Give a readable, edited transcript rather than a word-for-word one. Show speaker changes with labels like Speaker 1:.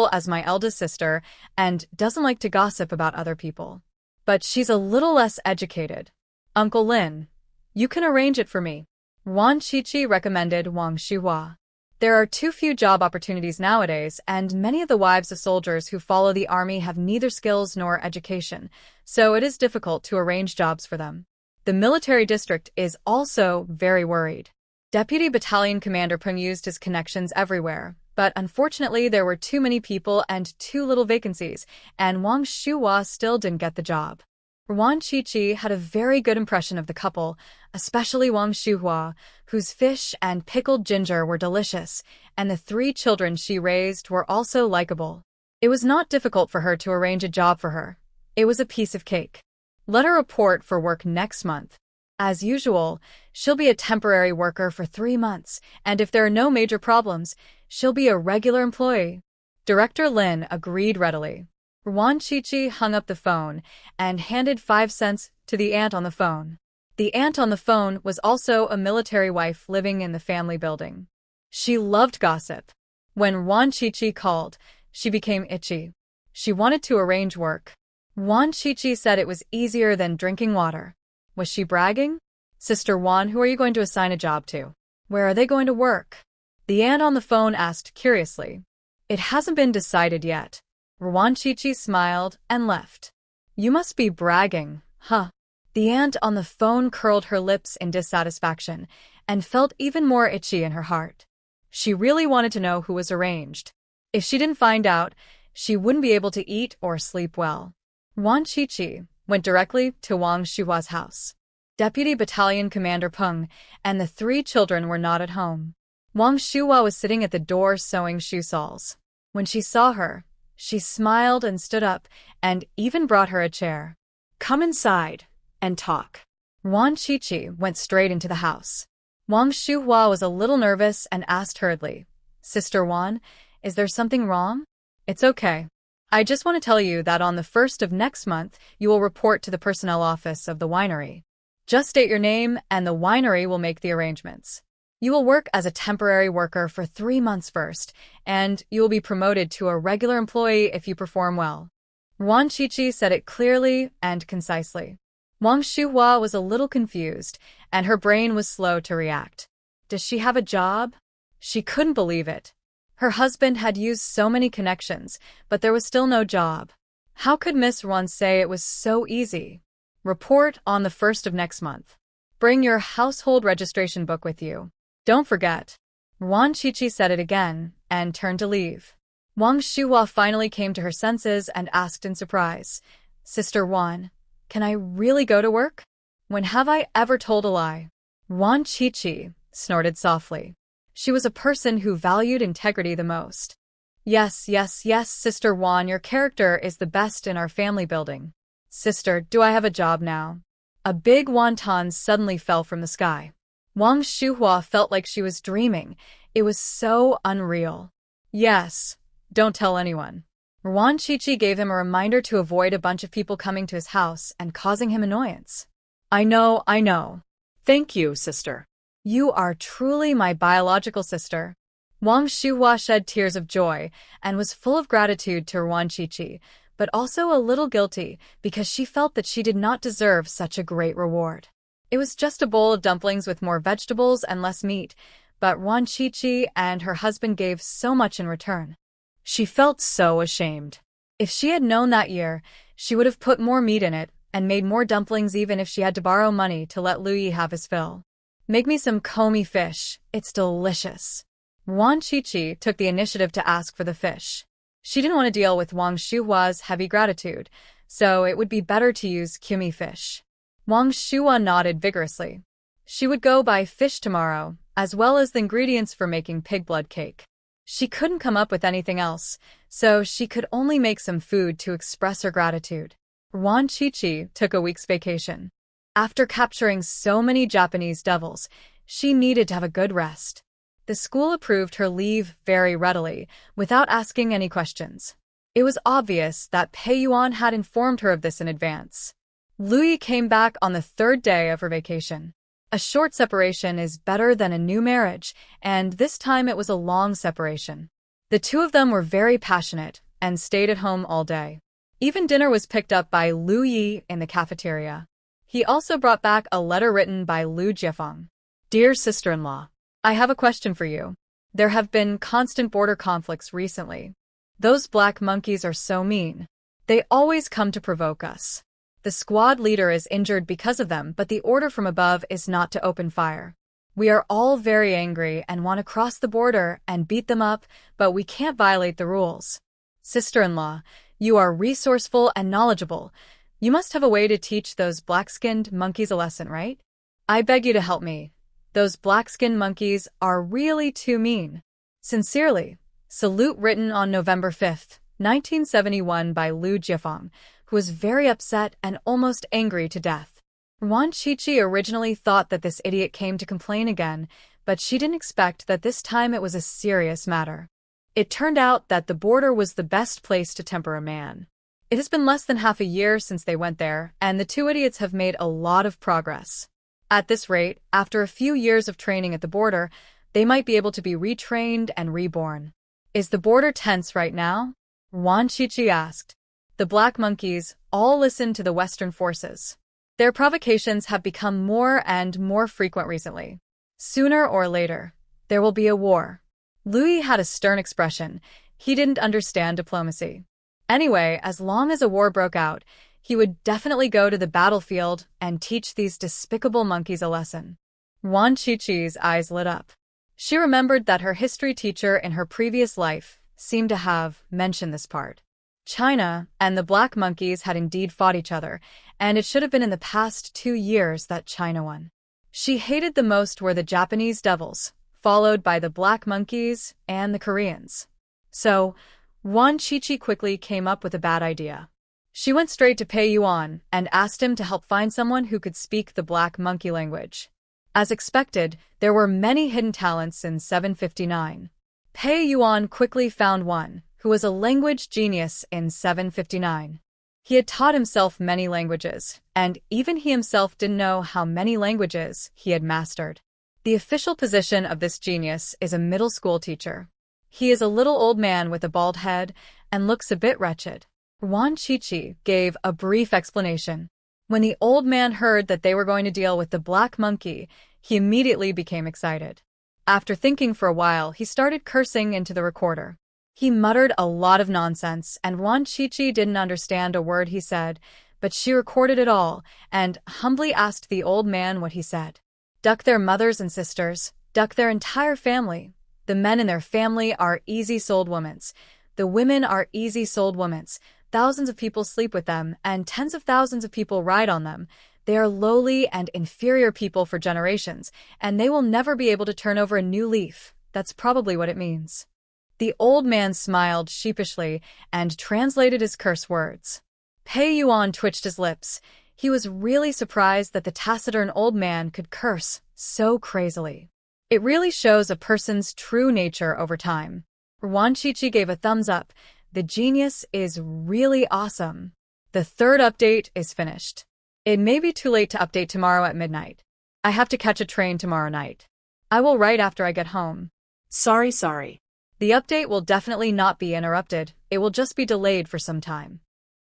Speaker 1: beautiful as my eldest sister and doesn't like to gossip about other people. But she's a little less educated. Uncle Lin, you can arrange it for me. Wan Qiqi recommended Wang Xihua. There are too few job opportunities nowadays, and many of the wives of soldiers who follow the army have neither skills nor education, so it is difficult to arrange jobs for them. The military district is also very worried. Deputy Battalion Commander Peng used his connections everywhere, but unfortunately there were too many people and too little vacancies, and Wang Xihua still didn't get the job. Wan Qiqi had a very good impression of the couple, especially Wang Xihua, whose fish and pickled ginger were delicious, and the 3 children she raised were also likable. It was not difficult for her to arrange a job for her. It was a piece of cake. Let her report for work next month. As usual, she'll be a temporary worker for 3 months, and if there are no major problems, she'll be a regular employee. Director Lin agreed readily. Wan Qiqi hung up the phone and handed 5 cents to the aunt on the phone. The aunt on the phone was also a military wife living in the family building. She loved gossip. When Wan Qiqi called, she became itchy. She wanted to arrange work. Wan Qiqi said it was easier than drinking water. Was she bragging? Sister Wan, who are you going to assign a job to? Where are they going to work? The aunt on the phone asked curiously. It hasn't been decided yet. Wan Qiqi smiled and left. You must be bragging, huh? The aunt on the phone curled her lips in dissatisfaction and felt even more itchy in her heart. She really wanted to know who was arranged. If she didn't find out, she wouldn't be able to eat or sleep well. Wan Qiqi went directly to Wang Xihua's house. Deputy Battalion Commander Peng and the 3 children were not at home. Wang Xihua was sitting at the door sewing shoe soles. When she saw her, she smiled and stood up and even brought her a chair. Come inside and talk. Wan Qiqi went straight into the house. Wang Xihua was a little nervous and asked hurriedly, Sister Wan, is there something wrong? It's okay. I just want to tell you that on the 1st of next month, you will report to the personnel office of the winery. Just state your name and the winery will make the arrangements. You will work as a temporary worker for 3 months first, and you will be promoted to a regular employee if you perform well. Wan Qiqi said it clearly and concisely. Wang Xihua was a little confused, and her brain was slow to react. Does she have a job? She couldn't believe it. Her husband had used so many connections, but there was still no job. How could Miss Wan say it was so easy? Report on the 1st of next month. Bring your household registration book with you. Don't forget. Wan Qiqi said it again and turned to leave. Wang Xihua finally came to her senses and asked in surprise, Sister Wan, can I really go to work? When have I ever told a lie? Wan Qiqi snorted softly. She was a person who valued integrity the most. Yes, yes, yes, Sister Wan, your character is the best in our family building. Sister, do I have a job now? A big wonton suddenly fell from the sky. Wang Xihua felt like she was dreaming. It was so unreal. Yes, don't tell anyone. Wan Qiqi gave him a reminder to avoid a bunch of people coming to his house and causing him annoyance. I know. Thank you, sister. You are truly my biological sister. Wang Xihua shed tears of joy and was full of gratitude to Wan Qiqi, but also a little guilty because she felt that she did not deserve such a great reward. It was just a bowl of dumplings with more vegetables and less meat, but Wan Qiqi and her husband gave so much in return. She felt so ashamed. If she had known that year, she would have put more meat in it and made more dumplings even if she had to borrow money to let Lu Yi have his fill. Make me some komi fish. It's delicious. Wan Qiqi took the initiative to ask for the fish. She didn't want to deal with Wang Xihua's heavy gratitude, so it would be better to use kumi fish. Wang Xihua nodded vigorously. She would go buy fish tomorrow, as well as the ingredients for making pig blood cake. She couldn't come up with anything else, so she could only make some food to express her gratitude. Wan Qiqi took a week's vacation. After capturing so many Japanese devils, she needed to have a good rest. The school approved her leave very readily, without asking any questions. It was obvious that Pei Yuan had informed her of this in advance. Lu Yi came back on the 3rd day of her vacation. A short separation is better than a new marriage, and this time it was a long separation. The two of them were very passionate and stayed at home all day. Even dinner was picked up by Lu Yi in the cafeteria. He also brought back a letter written by Lu Jiefeng. Dear sister-in-law, I have a question for you. There have been constant border conflicts recently. Those black monkeys are so mean. They always come to provoke us. The squad leader is injured because of them, but the order from above is not to open fire. We are all very angry and want to cross the border and beat them up, but we can't violate the rules. Sister-in-law, you are resourceful and knowledgeable. You must have a way to teach those black-skinned monkeys a lesson, right? I beg you to help me. Those black-skinned monkeys are really too mean. Sincerely, salute written on November 5th, 1971 by Lu Jiefeng, who was very upset and almost angry to death. Wan Qiqi originally thought that this idiot came to complain again, but she didn't expect that this time it was a serious matter. It turned out that the border was the best place to temper a man. It has been less than half a year since they went there, and the two idiots have made a lot of progress. At this rate, after a few years of training at the border, they might be able to be retrained and reborn. Is the border tense right now? Wan Qiqi asked. The black monkeys all listened to the Western forces. Their provocations have become more and more frequent recently. Sooner or later, there will be a war. Louis had a stern expression. He didn't understand diplomacy. Anyway, as long as a war broke out, he would definitely go to the battlefield and teach these despicable monkeys a lesson. Wan Qiqi's eyes lit up. She remembered that her history teacher in her previous life seemed to have mentioned this part. China and the black monkeys had indeed fought each other, and it should have been in the past 2 years that China won. She hated the most were the Japanese devils, followed by the black monkeys and the Koreans. So, Wan Qiqi quickly came up with a bad idea. She went straight to Pei Yuan and asked him to help find someone who could speak the black monkey language. As expected, there were many hidden talents in 759. Pei Yuan quickly found one, who was a language genius in 759. He had taught himself many languages, and even he himself didn't know how many languages he had mastered. The official position of this genius is a middle school teacher. He is a little old man with a bald head and looks a bit wretched. Wan Qiqi gave a brief explanation. When the old man heard that they were going to deal with the black monkey, he immediately became excited. After thinking for a while, he started cursing into the recorder. He muttered a lot of nonsense, and Wan Qiqi didn't understand a word he said, but she recorded it all and humbly asked the old man what he said. Duck their mothers and sisters, duck their entire family. The men in their family are easy-souled womens. The women are easy-souled womens. Thousands of people sleep with them, and tens of thousands of people ride on them. They are lowly and inferior people for generations, and they will never be able to turn over a new leaf. That's probably what it means. The old man smiled sheepishly and translated his curse words. Pei Yuan twitched his lips. He was really surprised that the taciturn old man could curse so crazily. It really shows a person's true nature over time. Wan Qiqi gave a thumbs up. The genius is really awesome. The third update is finished. It may be too late to update tomorrow at midnight. I have to catch a train tomorrow night. I will write after I get home.
Speaker 2: Sorry.
Speaker 1: The update will definitely not be interrupted. It will just be delayed for some time.